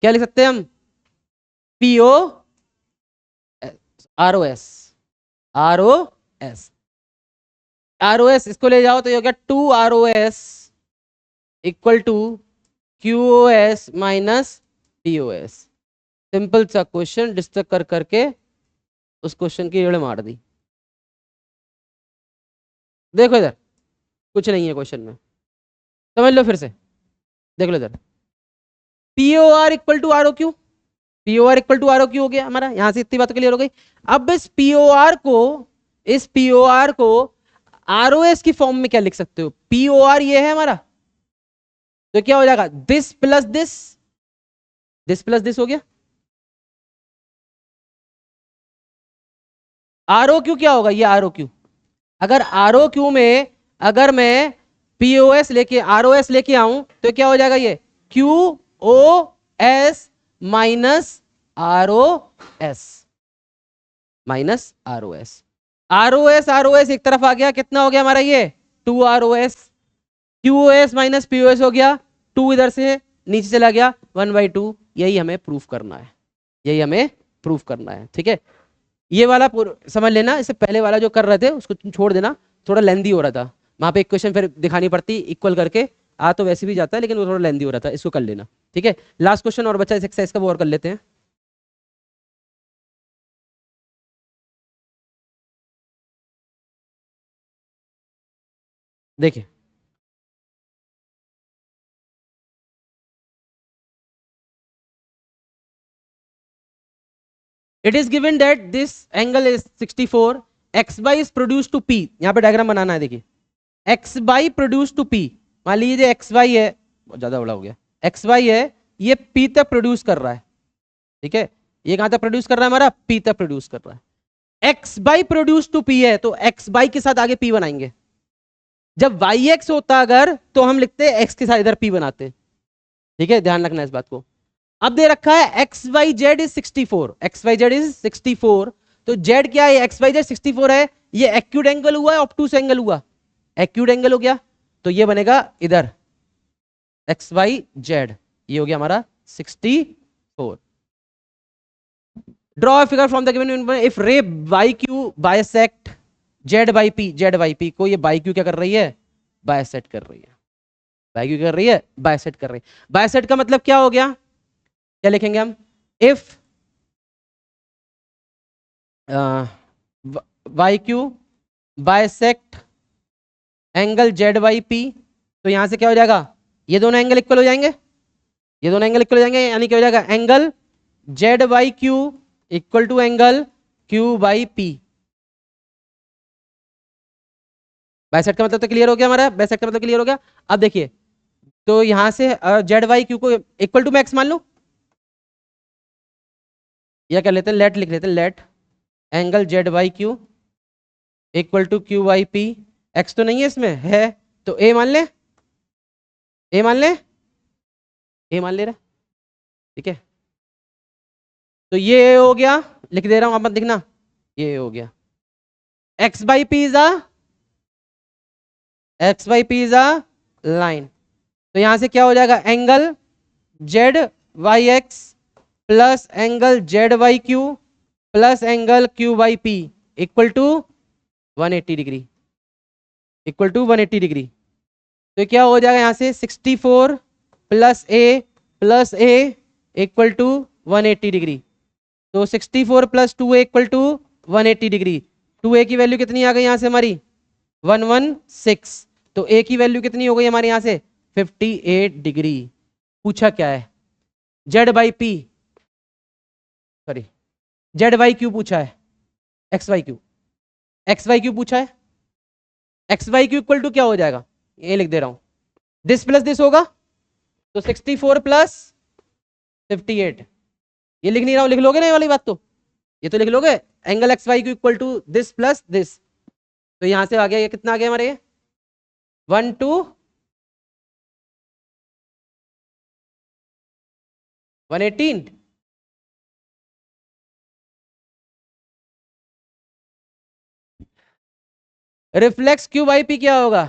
क्या लिख सकते हैं हम, P O R O S, R O S, R O S इसको ले जाओ तो ये हो गया two R O S equal to Q O S minus P O S. Simple सा क्वेश्चन, डिस्टर्ब कर करके उस क्वेश्चन की रीढ़ मार दी। देखो इधर कुछ नहीं है क्वेश्चन में, समझ लो फिर से, देख लो इधर, POR equal to ROQ, POR equal to ROQ हो गया हमारा, यहां से इतनी बात क्लियर हो गई। अब इस POR को ROS की फॉर्म में क्या लिख सकते हो, POR ये है हमारा, तो क्या हो जाएगा, this plus this, this plus this हो गया। ROQ क्या होगा, ये ROQ, अगर ROQ में अगर मैं ROS लेके आऊं तो क्या हो जाएगा, ये QOS minus ROS, minus ROS एक तरफ आ गया, कितना हो गया हमारा ये 2ROS, QOS माइनस POS हो गया, 2 इधर से नीचे चला गया 1/2, यही हमें प्रूफ करना है, यही हमें प्रूफ करना है, ठीक है। ये वाला समझ लेना, इससे पहले वाला जो कर रहे थे उसको छोड़ देना, थोड़ा लेंदी हो रहा था, वहां पे इक्वेशन फिर दिखानी पड़ती इक्वल करके, आ तो वैसे भी जाता है लेकिन वो थोड़ा लेंदी हो रहा था, इसको कर लेना, ठीक है। लास्ट क्वेश्चन और बचा इस एक्सरसाइज का, वो और कर लेते हैं। देखिए it is given that this angle is 64, X Y is produce to P, यहाँ पे डायग्राम बनाना है, देखिए X Y produce to P, मान लीजिए एक्स बाई है, बहुत ज्यादा बड़ा हो गया, एक्स बाई है, ये पी तक प्रोड्यूस कर रहा है, ठीक है, ये कहां तक प्रोड्यूस कर रहा है हमारा, पी तक प्रोड्यूस कर रहा है। X Y produce to P है, तो एक्स बाई के साथ आगे पी बनाएंगे, जब वाई एक्स होता अगर तो हम लिखते एक्स के साथ इधर पी बनाते, ठीक है, ध्यान रखना इस बात को। अब दे रखा है X Y Z is 64, X Y Z is 64, तो जेड क्या है, एक्स वाई जेड 64 है, ये एक्यूट एंगल हुआ है ऑब्टूस एंगल हुआ, एक्यूट एंगल हो गया, तो ये बनेगा इधर एक्स वाई जेड, ये हो गया हमारा 64। Draw figure from the given if ray B Q bisect Z by P, Z by P को ये बाई क्यू क्या कर रही है, बाइसेक्ट कर रही है, बाई क्यू कर रही है, बाइसेक्ट कर रही है। बाइसेक्ट का मतलब क्या हो गया, क्या लिखेंगे हम, if Y Q bisect angle Z Y P, तो यहां से क्या हो जाएगा, ये दोनों एंगल इक्वल हो जाएंगे, ये दोनों एंगल इक्वल हो जाएंगे, यानी क्या हो जाएगा, angle Z Y Q equal to angle Q Y P. Bisect का मतलब तो क्लियर हो गया हमारा, बाइसेक्ट का मतलब क्लियर हो गया। अब देखिए, तो यहां से जेड वाई क्यू को इक्वल टू मैक्स मान लो, या कर लेते हैं लेट, लिख लेते हैं let angle Z Y Q equal to Q Y P, X तो नहीं है इसमें, है तो ए मान ले, ए मान ले, ए मान ले रहा, ठीक है, तो ये हो गया, लिख दे रहा हूं, आप मत लिखना, ये हो गया X Y P is X Y P is line, तो यहां से क्या हो जाएगा, angle Z Y X plus angle Z Y Q plus angle Q Y P equal to 180 degree, equal to 180 degree, तो क्या हो जाएगा यहां से 64 plus A equal to 180 degree, तो 64 plus 2a equal to 180 degree, 2a की value कितनी आ गई यहां से हमारी 116, तो a की वैल्यू कितनी हो गई हमारे यहां से 58 डिग्री। पूछा क्या है, Z by P, sorry Z Y Q पूछा है, X Y Q, X Y Q पूछा है, X Y Q equal to क्या हो जाएगा, ये लिख दे रहा हूं, दिस प्लस दिस होगा, तो 64 प्लस 58, ये लिख नहीं रहा हूं, लिख लोगे ना ये वाली बात, तो ये तो लिख लोगे, angle X Y Q equal to this plus this, तो यहां से आ गया, ये कितना आ गया हमारे, 1 2 118, रिफ्लेक्स क्यू बाई पी क्या होगा,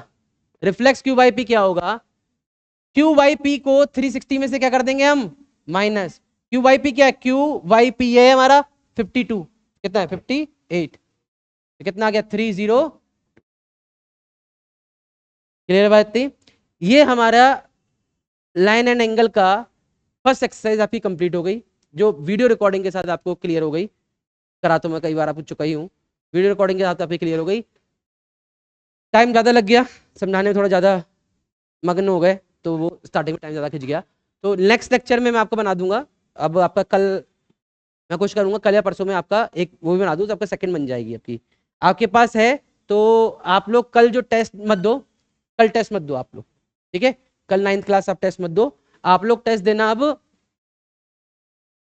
रिफ्लेक्स क्यू बाई पी क्या होगा, क्यू बाई पी को 360 में से क्या कर देंगे हम, माइनस, क्यू बाई पी क्या है, क्यू बाई पी है हमारा 52, कितना है 58, तो कितना आ गया 30, क्लियर बात थी। ये हमारा लाइन एंड एंगल का फर्स्ट एक्सरसाइज आपकी कंप्लीट हो गई, जो वीडियो रिकॉर्डिंग के साथ आपको क्लियर हो गई, करा तो मैं कई बार आप चुका ही हूँ, वीडियो रिकॉर्डिंग के साथ आपकी क्लियर हो गई। टाइम ज़्यादा लग गया समझाने में, थोड़ा ज़्यादा मगन हो गए, तो वो स्टार्टिंग में टाइम ज़्यादा खिंच गया। तो नेक्स्ट लेक्चर में मैं आपको बना दूंगा। अब आपका कल मैं कोशिश करूंगा कल या परसों में आपका एक वो भी बना दूं, तो आपका सेकंड बन जाएगी आपकी। आपके पास है तो आप लोग कल जो टेस्ट मत दो, कल टेस्ट मत दो आप लोग, ठीक है? कल 9th क्लास आप टेस्ट मत दो, आप लोग टेस्ट देना अब